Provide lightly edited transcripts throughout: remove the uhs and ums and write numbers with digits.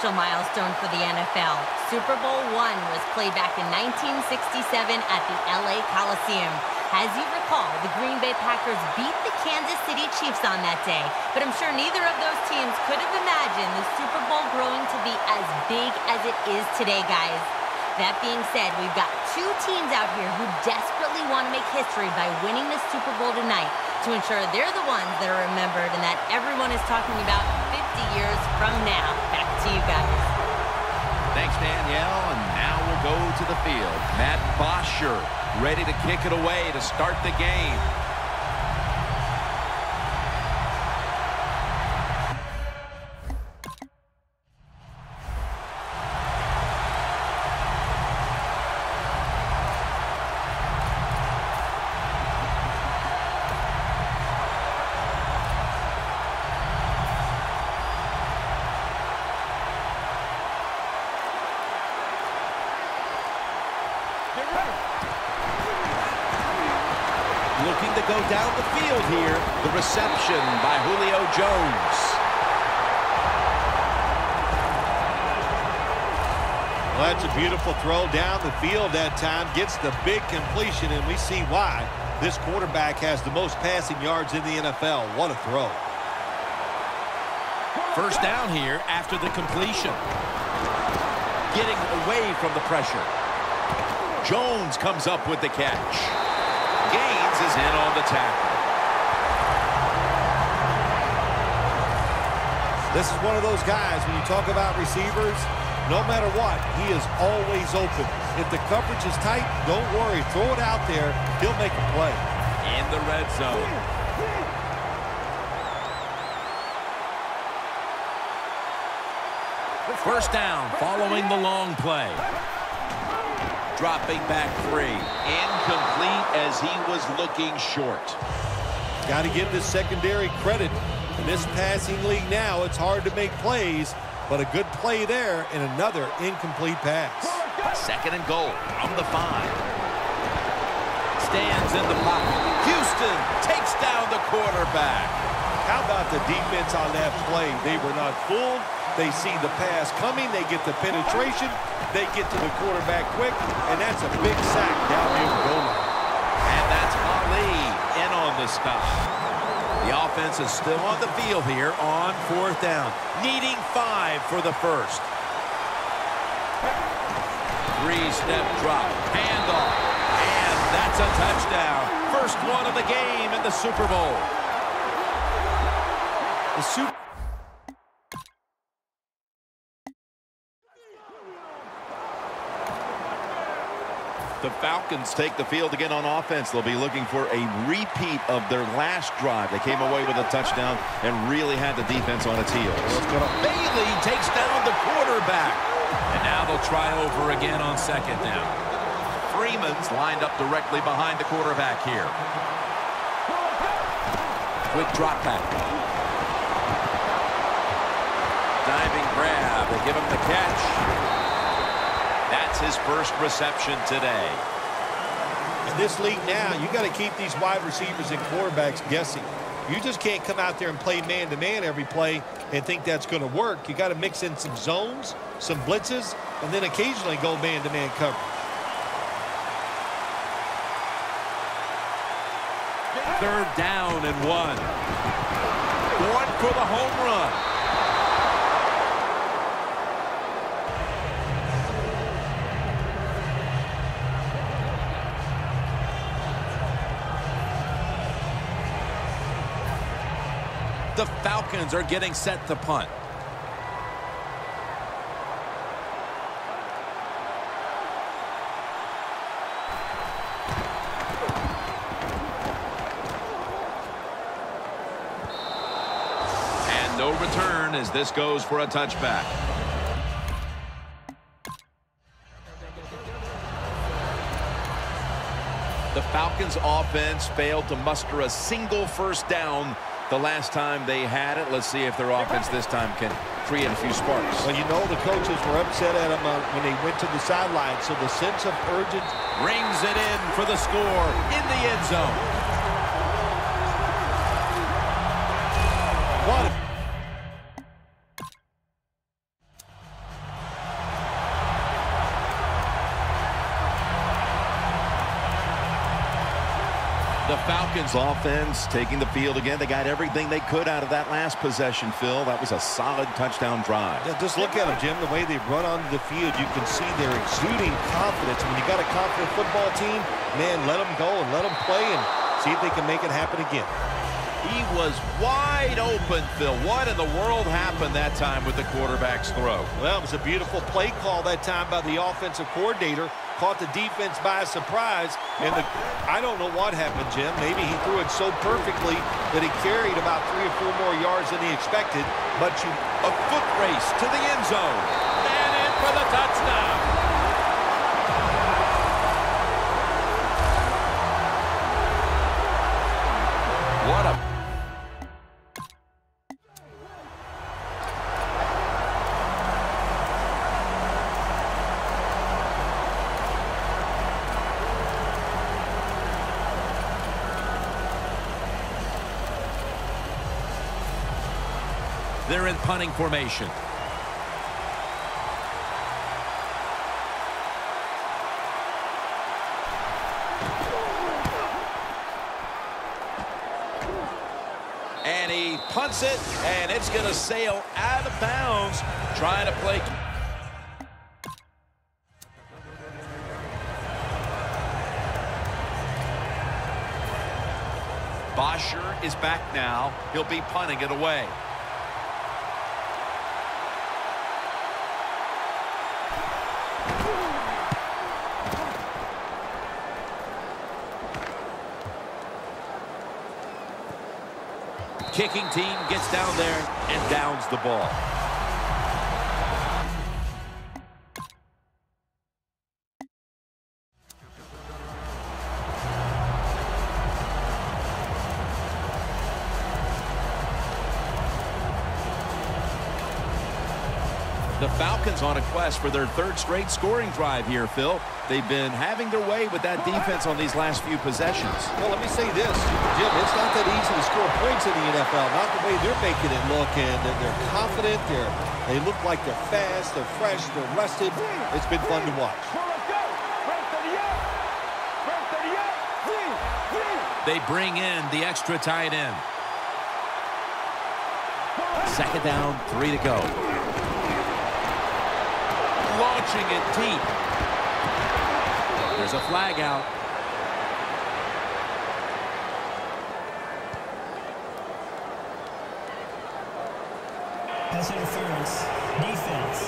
Milestone for the NFL. Super Bowl I was played back in 1967 at the LA Coliseum. As you recall, the Green Bay Packers beat the Kansas City Chiefs on that day, but I'm sure neither of those teams could have imagined the Super Bowl growing to be as big as it is today, guys. That being said, we've got two teams out here who desperately want to make history by winning the Super Bowl tonight to ensure they're the ones that are remembered and that everyone is talking about 50 years from now. Back to you guys. Thanks, Danielle, and now we'll go to the field. Matt Bosher ready to kick it away to start the game. Looking to go down the field here. The reception by Julio Jones. Well, that's a beautiful throw down the field that time. Gets the big completion, and we see why. This quarterback has the most passing yards in the NFL. What a throw. First down here after the completion. Getting away from the pressure. Jones comes up with the catch. Gaines is in on the tackle. This is one of those guys, when you talk about receivers, no matter what, he is always open. If the coverage is tight, don't worry. Throw it out there. He'll make a play. In the red zone. First down following the long play. Dropping back 3. Incomplete as he was looking short. Got to give this secondary credit. In this passing league now, it's hard to make plays, but a good play there and another incomplete pass. Second and goal from the 5. Stands in the pocket. Houston takes down the quarterback. How about the defense on that play? They were not fooled. They see the pass coming. They get the penetration. They get to the quarterback quick, and that's a big sack down near the goal line. And that's Ali in on the stop. The offense is still on the field here on 4th down, needing 5 for the first. 3-step drop, handoff, and that's a touchdown. First one of the game in the Super Bowl. The Falcons take the field again on offense. They'll be looking for a repeat of their last drive. They came away with a touchdown and really had the defense on its heels. Bailey takes down the quarterback. And now they'll try over again on 2nd down. Freeman's lined up directly behind the quarterback here. Quick drop back. Diving grab. They give him the catch. That's his first reception today. In this league now, you got to keep these wide receivers and quarterbacks guessing. You just can't come out there and play man-to-man every play and think that's going to work. You got to mix in some zones, some blitzes, and then occasionally go man-to-man coverage. 3rd down and 1. One for the home run. The Falcons are getting set to punt. And no return as this goes for a touchback. The Falcons offense failed to muster a single first down the last time they had it. Let's see if their offense this time can create a few sparks. Well, you know the coaches were upset at them when they went to the sideline, so the sense of urgency. Rings it in for the score in the end zone. The Falcons offense taking the field again. They got everything they could out of that last possession, Phil. That was a solid touchdown drive. Yeah, just look at them, Jim. The way they run onto the field, you can see they're exuding confidence. When you got a confident football team, man, let them go and let them play and see if they can make it happen again. He was wide open, Phil. What in the world happened that time with the quarterback's throw? Well, it was a beautiful play call that time by the offensive coordinator. Caught the defense by surprise, and I don't know what happened, Jim. Maybe he threw it so perfectly that he carried about 3 or 4 more yards than he expected. But a foot race to the end zone. And in for the touchdown. What a... They're in punting formation. And he punts it, and it's going to sail out of bounds, trying to play. Bosher is back now. He'll be punting it away. Kicking team gets down there and downs the ball. The Falcons on a quest for their 3rd straight scoring drive here, Phil. They've been having their way with that defense on these last few possessions. Well, let me say this, Jim, it's not that easy to score points in the NFL, not the way they're making it look, and they're confident, they look like they're fast, they're fresh, they're rested. It's been fun to watch. They bring in the extra tight end. 2nd down, 3 to go. Launching it deep. There's a flag out. Pass interference. Defense.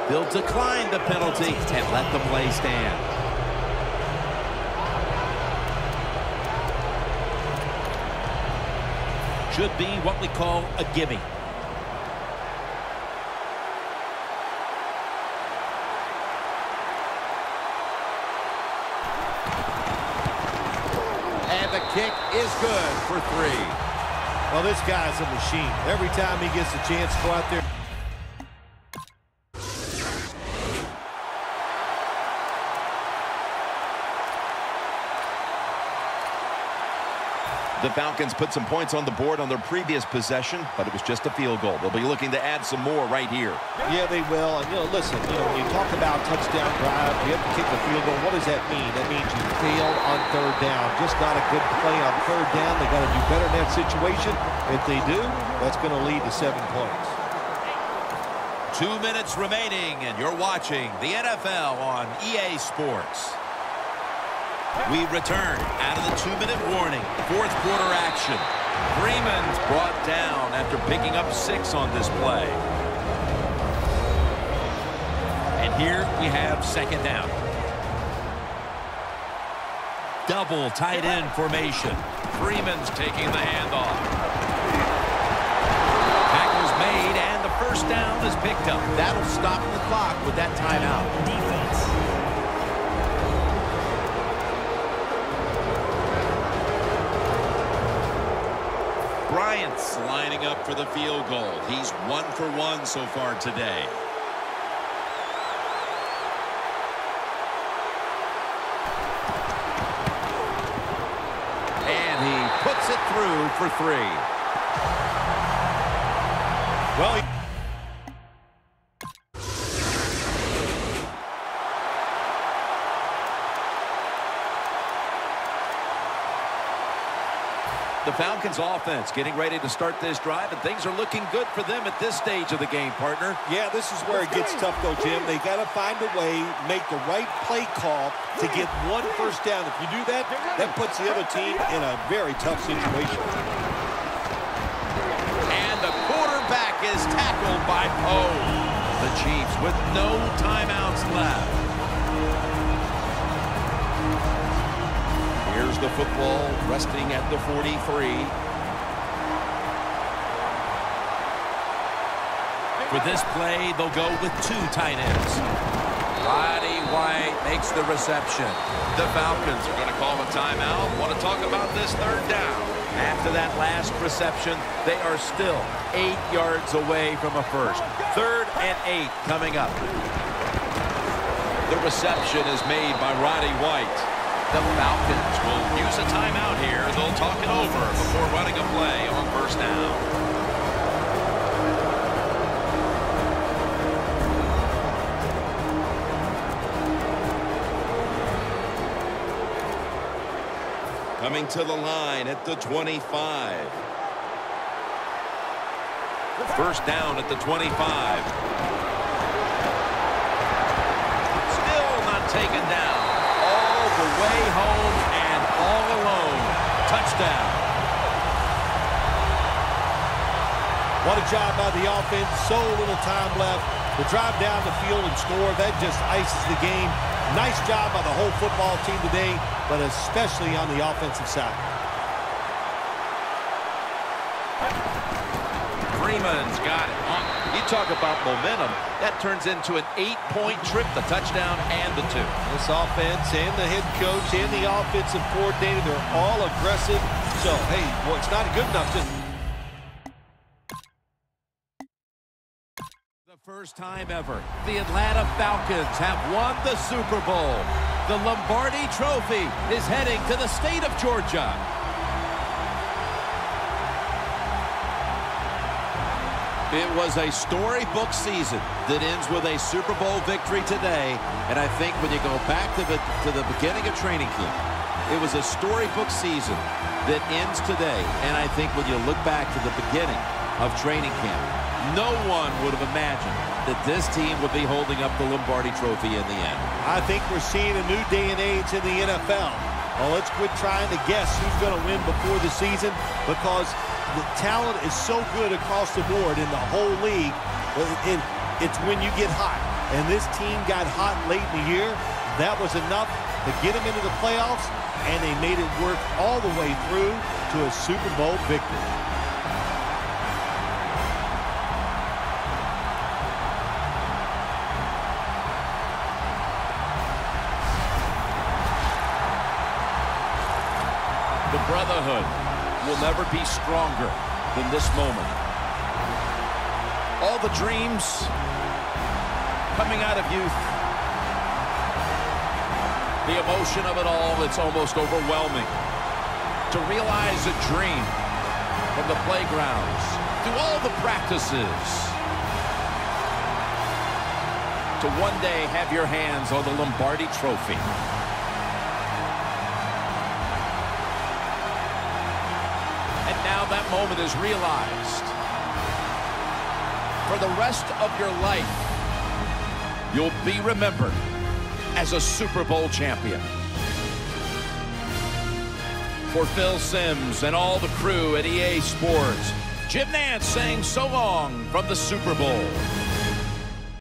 They'll decline the penalty and let the play stand. Should be what we call a gimme. The kick is good for 3. Well, this guy's a machine. Every time he gets a chance to go out there. The Falcons put some points on the board on their previous possession, but it was just a field goal. They'll be looking to add some more right here. Yeah, they will. And, listen, when you talk about touchdown drive, you have to kick the field goal. What does that mean? That means you failed on 3rd down. Just not a good play on 3rd down. They got to do better in that situation. If they do, that's going to lead to 7 points. 2 minutes remaining, and you're watching the NFL on EA Sports. We return out of the 2-minute warning. 4th quarter action. Freeman's brought down after picking up 6 on this play. And here we have 2nd down. Double tight end formation. Freeman's taking the handoff. Tackle's made, and the 1st down is picked up. That'll stop the clock with that timeout. Defense. Bryant's lining up for the field goal. He's 1 for 1 so far today. And he puts it through for 3. Well, The Falcons offense getting ready to start this drive, and things are looking good for them at this stage of the game, partner. Yeah, this is where it gets tough, though, Jim. They got to find a way, make the right play call to get one first down. If you do that, that puts the other team in a very tough situation. And the quarterback is tackled by Poe. The Chiefs with no timeouts left. Here's the football resting at the 43. For this play, they'll go with 2 tight ends. Roddy White makes the reception. The Falcons are going to call a timeout. Want to talk about this 3rd down. After that last reception, they are still 8 yards away from a first. 3rd and 8 coming up. The reception is made by Roddy White. The Falcons will use a timeout here. They'll talk it over before running a play on 1st down. Coming to the line at the 25. 1st down at the 25. Still not taken down. All the way home and all alone. Touchdown. What a job by the offense. So little time left to drive down the field and score. That just ices the game. Nice job by the whole football team today, but especially on the offensive side. Freeman's got it. You talk about momentum. That turns into an 8-point trip, the touchdown and the 2. This offense and the head coach and the offensive coordinator, they're all aggressive. So, hey, well, it's not good enough to... The first time ever, the Atlanta Falcons have won the Super Bowl. The Lombardi Trophy is heading to the state of Georgia. It was a storybook season that ends with a Super Bowl victory today. And I think when you go back to the beginning of training camp, it was a storybook season that ends today. And I think when you look back to the beginning of training camp, no one would have imagined that this team would be holding up the Lombardi Trophy in the end. I think we're seeing a new day and age in the NFL. Well, let's quit trying to guess who's going to win before the season, because the talent is so good across the board in the whole league. It's when you get hot. And this team got hot late in the year. That was enough to get them into the playoffs, and they made it work all the way through to a Super Bowl victory. The brotherhood will never be stronger than this moment. All the dreams coming out of youth. The emotion of it all, it's almost overwhelming. To realize a dream from the playgrounds, through all the practices, to one day have your hands on the Lombardi Trophy. Now that moment is realized. For the rest of your life, you'll be remembered as a Super Bowl champion. For Phil Simms and all the crew at EA Sports, Jim Nantz saying so long from the Super Bowl.